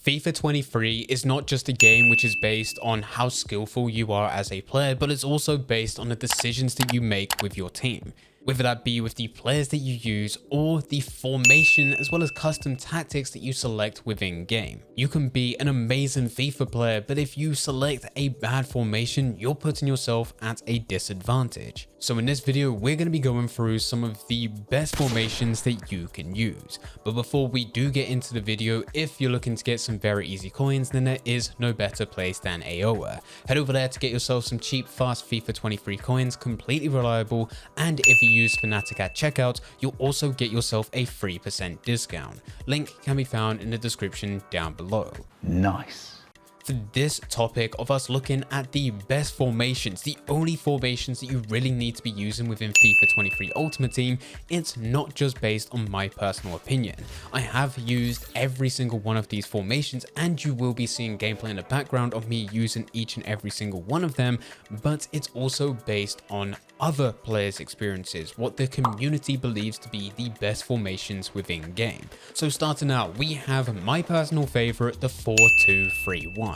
FIFA 23 is not just a game which is based on how skillful you are as a player, but it's also based on the decisions that you make with your team. Whether that be with the players that you use or the formation as well as custom tactics that you select within game. You can be an amazing FIFA player, but if you select a bad formation, you're putting yourself at a disadvantage. So in this video, we're going to be going through some of the best formations that you can use. But before we do get into the video, if you're looking to get some very easy coins, then there is no better place than AOA. Head over there to get yourself some cheap, fast FIFA 23 coins, completely reliable, and if you use Fnatic at checkout, you'll also get yourself a 3% discount. Link can be found in the description down below. Nice. For this topic of us looking at the best formations, the only formations that you really need to be using within FIFA 23 Ultimate Team, it's not just based on my personal opinion. I have used every single one of these formations and you will be seeing gameplay in the background of me using each and every single one of them, but it's also based on other players' experiences, what the community believes to be the best formations within game. So starting out, we have my personal favorite, the 4-2-3-1.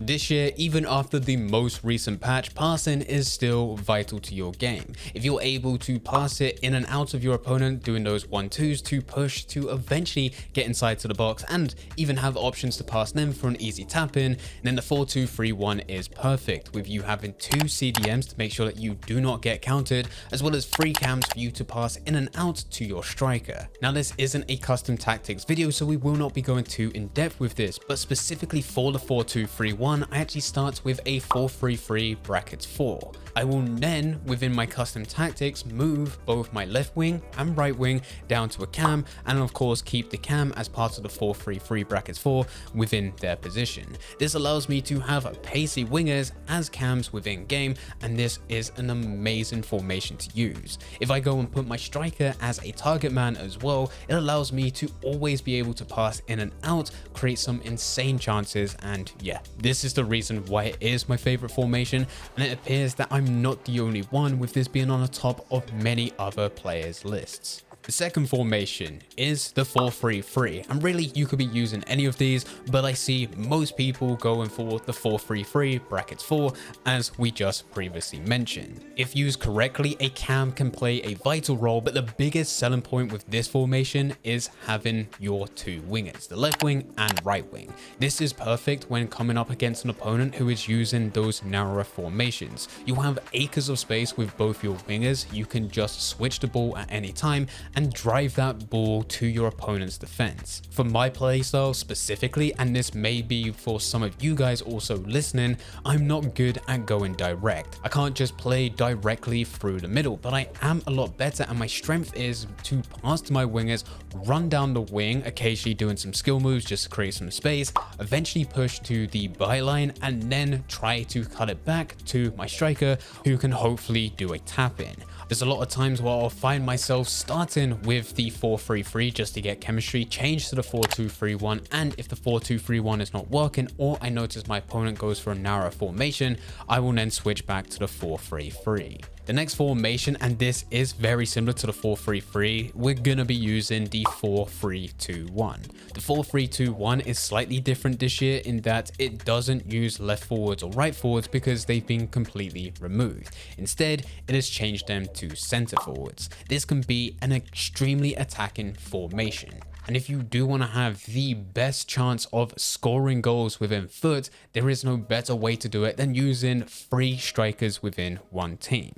This year, even after the most recent patch, passing is still vital to your game. If you're able to pass it in and out of your opponent, doing those 1-2s to push to eventually get inside to the box and even have options to pass them for an easy tap in, then the 4-2-3-1 is perfect, with you having 2 CDMs to make sure that you do not get countered, as well as 3 cams for you to pass in and out to your striker. Now this isn't a custom tactics video, so we will not be going too in depth with this, but specifically for the 4-2-3-1, I actually start with a 4-3-3 brackets 4. I will then, within my custom tactics, move both my left wing and right wing down to a cam, and of course keep the cam as part of the 4-3-3 brackets 4 within their position. This allows me to have pacey wingers as cams within game, and this is an amazing formation to use. If I go and put my striker as a target man as well, it allows me to always be able to pass in and out, create some insane chances, and yeah, this is the reason why it is my favorite formation, and it appears that I'm not the only one, with this being on the top of many other players' lists. The second formation is the 4-3-3, and really you could be using any of these, but I see most people going for the 4-3-3 brackets 4, as we just previously mentioned. If used correctly, a cam can play a vital role, but the biggest selling point with this formation is having your 2 wingers, the left wing and right wing. This is perfect when coming up against an opponent who is using those narrower formations. You have acres of space with both your wingers, you can just switch the ball at any time and drive that ball to your opponent's defense. For my playstyle specifically, and this may be for some of you guys also listening, I'm not good at going direct. I can't just play directly through the middle, but I am a lot better, and my strength is to pass to my wingers, run down the wing, occasionally doing some skill moves just to create some space, eventually push to the byline, and then try to cut it back to my striker, who can hopefully do a tap in. There's a lot of times where I'll find myself starting with the 4-3-3 just to get chemistry, change to the 4-2-3-1, and if the 4-2-3-1 is not working, or I notice my opponent goes for a narrow formation, I will then switch back to the 4-3-3. The next formation, and this is very similar to the 4-3-3, we're gonna be using the 4-3-2-1. The 4-3-2-1 is slightly different this year in that it doesn't use left forwards or right forwards because they've been completely removed. Instead, it has changed them to center forwards. This can be an extremely attacking formation. And if you do want to have the best chance of scoring goals within foot, there is no better way to do it than using 3 strikers within one team.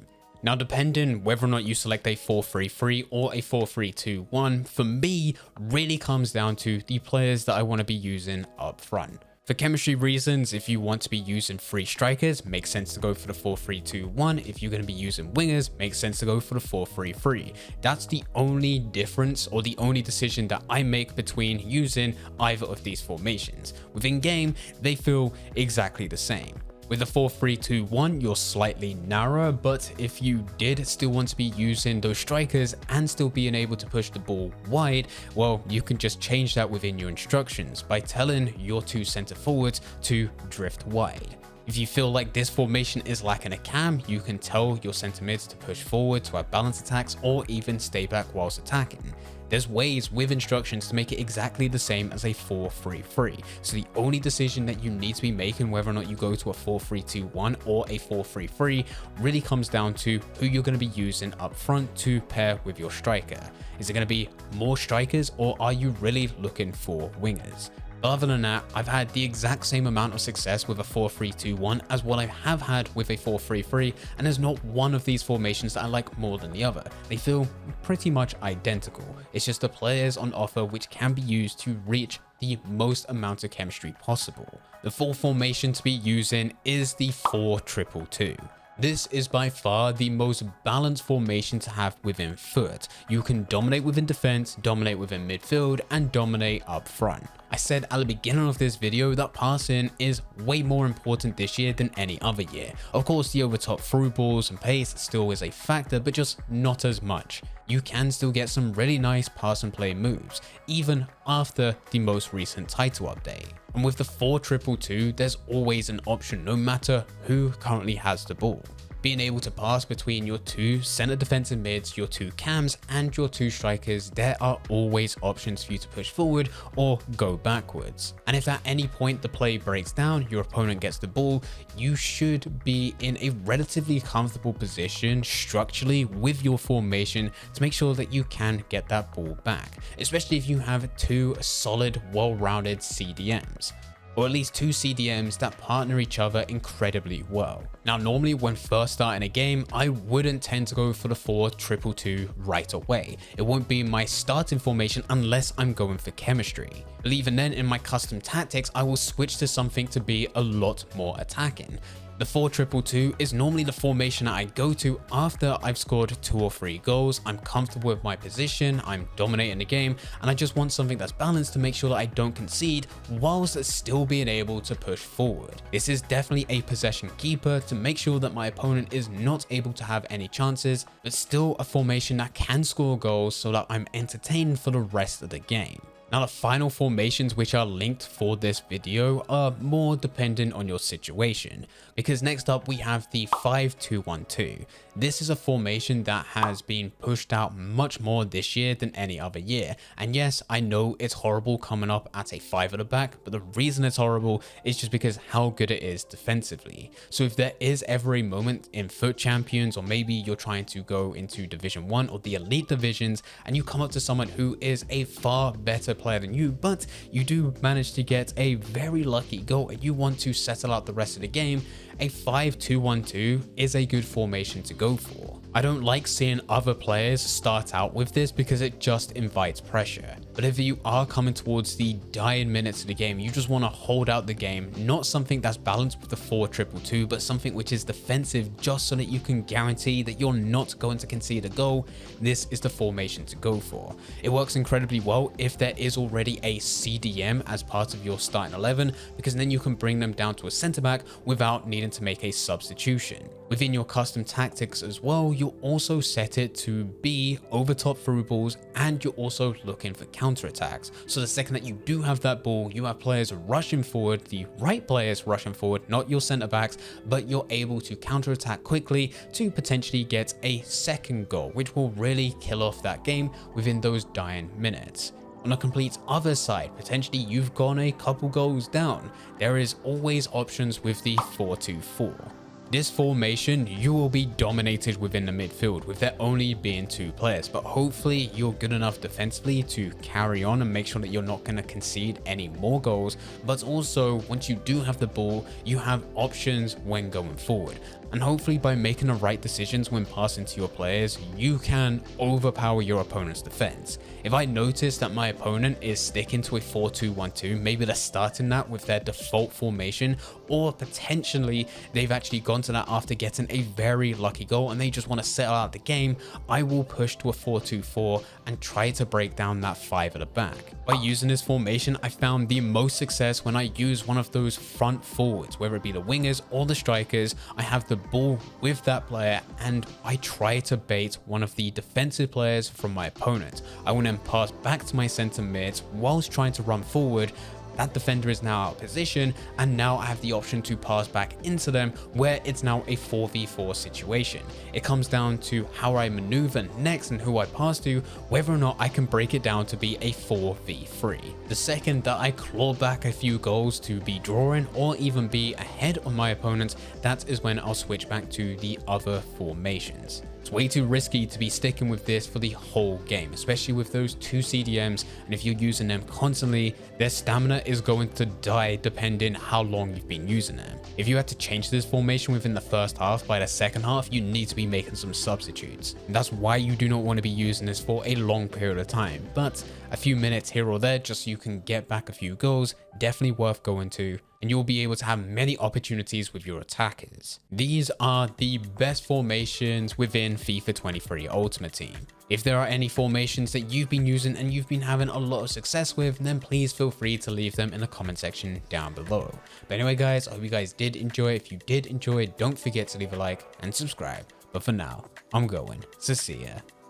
Now, depending whether or not you select a 4-3-3 or a 4-3-2-1, for me, really comes down to the players that I want to be using up front. For chemistry reasons, if you want to be using 3 strikers, makes sense to go for the 4-3-2-1. If you're going to be using wingers, makes sense to go for the 4-3-3. That's the only difference, or the only decision that I make between using either of these formations. Within game, they feel exactly the same. With the 4-3-2-1, you're slightly narrower, but if you did still want to be using those strikers and still being able to push the ball wide, well, you can just change that within your instructions by telling your 2 center forwards to drift wide. If you feel like this formation is lacking a cam, you can tell your center mids to push forward to have balanced attacks or even stay back whilst attacking. There's ways with instructions to make it exactly the same as a 4-3-3. So the only decision that you need to be making whether or not you go to a 4-3-2-1 or a 4-3-3 really comes down to who you're going to be using up front to pair with your striker. Is it going to be more strikers, or are you really looking for wingers? Other than that, I've had the exact same amount of success with a 4-3-2-1 as what I have had with a 4-3-3, and there's not one of these formations that I like more than the other. They feel pretty much identical. It's just the players on offer which can be used to reach the most amount of chemistry possible. The full formation to be using is the 4-2-2-2. This is by far the most balanced formation to have within FUT. You can dominate within defense, dominate within midfield, and dominate up front. I said at the beginning of this video that passing is way more important this year than any other year. Of course, the overtop through balls and pace still is a factor, but just not as much. You can still get some really nice pass and play moves, even after the most recent title update. And with the 4-2-2-2, there's always an option no matter who currently has the ball. Being able to pass between your two center defensive mids, your two cams, and your two strikers, there are always options for you to push forward or go backwards. And if at any point the play breaks down, your opponent gets the ball, you should be in a relatively comfortable position structurally with your formation to make sure that you can get that ball back, especially if you have two solid, well-rounded CDMs. Or at least two CDMs that partner each other incredibly well. Now, normally when first starting a game, I wouldn't tend to go for the 4-2-2-2 right away. It won't be my starting formation unless I'm going for chemistry. But even then, in my custom tactics, I will switch to something to be a lot more attacking. The 4-2-2-2 is normally the formation that I go to after I've scored 2 or 3 goals. I'm comfortable with my position, I'm dominating the game, and I just want something that's balanced to make sure that I don't concede whilst still being able to push forward. This is definitely a possession keeper to make sure that my opponent is not able to have any chances, but still a formation that can score goals so that I'm entertained for the rest of the game. Now, the final formations which are linked for this video are more dependent on your situation, because next up we have the 5-2-1-2. This is a formation that has been pushed out much more this year than any other year. And yes, I know it's horrible coming up at a 5 at the back, but the reason it's horrible is just because how good it is defensively. So if there is ever a moment in FUT Champions, or maybe you're trying to go into Division 1 or the elite divisions, and you come up to someone who is a far better player than you, but you do manage to get a very lucky goal and you want to settle out the rest of the game, a 5-2-1-2 is a good formation to go for. I don't like seeing other players start out with this because it just invites pressure. But if you are coming towards the dying minutes of the game, you just want to hold out the game, not something that's balanced with the 4-2-2-2, but something which is defensive just so that you can guarantee that you're not going to concede a goal, this is the formation to go for. It works incredibly well if there is already a CDM as part of your starting 11, because then you can bring them down to a centre back without needing to make a substitution. Within your custom tactics as well, you'll also set it to be over top through balls, and you're also looking for counter attacks. So the second that you do have that ball, you have players rushing forward, the right players rushing forward, not your centre backs, but you're able to counter attack quickly to potentially get a second goal, which will really kill off that game within those dying minutes. On the complete other side, potentially you've gone a couple goals down. There is always options with the 4-2-4. This formation, you will be dominated within the midfield with there only being 2 players, but hopefully you're good enough defensively to carry on and make sure that you're not going to concede any more goals. But also, once you do have the ball, you have options when going forward. And hopefully by making the right decisions when passing to your players, you can overpower your opponent's defense. If I notice that my opponent is sticking to a 4-2-1-2, maybe they're starting that with their default formation, or potentially they've actually gone to that after getting a very lucky goal and they just want to settle out the game, I will push to a 4-2-4 and try to break down that 5 at the back. By using this formation, I found the most success when I use one of those front forwards, whether it be the wingers or the strikers. I have the ball with that player and I try to bait one of the defensive players from my opponent. I will then pass back to my center mid whilst trying to run forward, that defender is now out of position, and now I have the option to pass back into them where it's now a 4v4 situation. It comes down to how I maneuver next and who I pass to, whether or not I can break it down to be a 4v3. The second that I claw back a few goals to be drawing or even be ahead of my opponents, that is when I'll switch back to the other formations. It's way too risky to be sticking with this for the whole game, especially with those two CDMs, and if you're using them constantly, their stamina is going to die depending how long you've been using them. If you had to change this formation within the first half, by the second half, you need to be making some substitutes. And that's why you do not want to be using this for a long period of time, but a few minutes here or there just so you can get back a few goals, definitely worth going to, and you'll be able to have many opportunities with your attackers. These are the best formations within FIFA 23 Ultimate Team. If there are any formations that you've been using and you've been having a lot of success with, then please feel free to leave them in the comment section down below. But anyway guys, I hope you guys did enjoy. If you did enjoy, don't forget to leave a like and subscribe. But for now, I'm going to see ya.